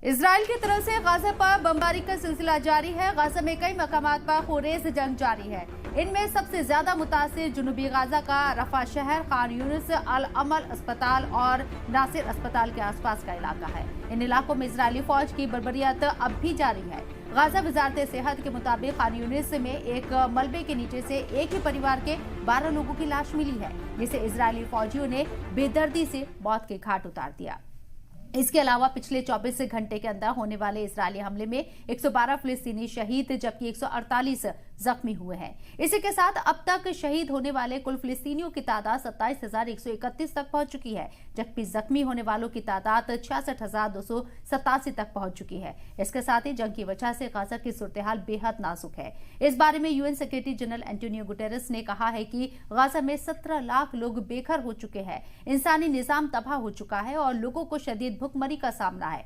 Israel की तरफ से गाजा पर बमबारी का सिलसिला जारी है। गाजा में कई मकामात पर खुरेज जंग जारी है। इनमें सबसे ज्यादा मुतासिर जुनूबी गाजा का रफा शहर, खान यूनिस, अल अमल अस्पताल और नासिर अस्पताल के आसपास का इलाका है। इन इलाकों में इजरायली फौज की बर्बरियत अब भी जारी है। गाजा वजारत सेहत के मुताबिक खान यूनिस में एक मलबे के नीचे से एक ही परिवार के 12 लोगों की लाश मिली है, जिसे इजरायली फौजियों ने बेदर्दी से मौत के घाट उतार दिया। इसके अलावा पिछले 24 घंटे के अंदर होने वाले इजरायली हमले में 112 फिलिस्तीनी शहीद जबकि 148 जख्मी हुए हैं। इसी के साथ अब तक शहीद होने वाले कुल फिलिस्तीनियों की तादाद 27,131 तक पहुंच चुकी है, जबकि जख्मी होने वालों की तादाद 66,287 तक पहुंच चुकी है। इसके साथ ही जंग की वजह से गाजा की सूरत-ए-हाल बेहद नाजुक है। इस बारे में UN secretary general Antonio Guterres ने कहा है कि गाजा में 17 लाख लोग बेघर हो चुके हैं, इंसानी निजाम तबाह हो चुका है और लोगों को शदीद भुखमरी का सामना है।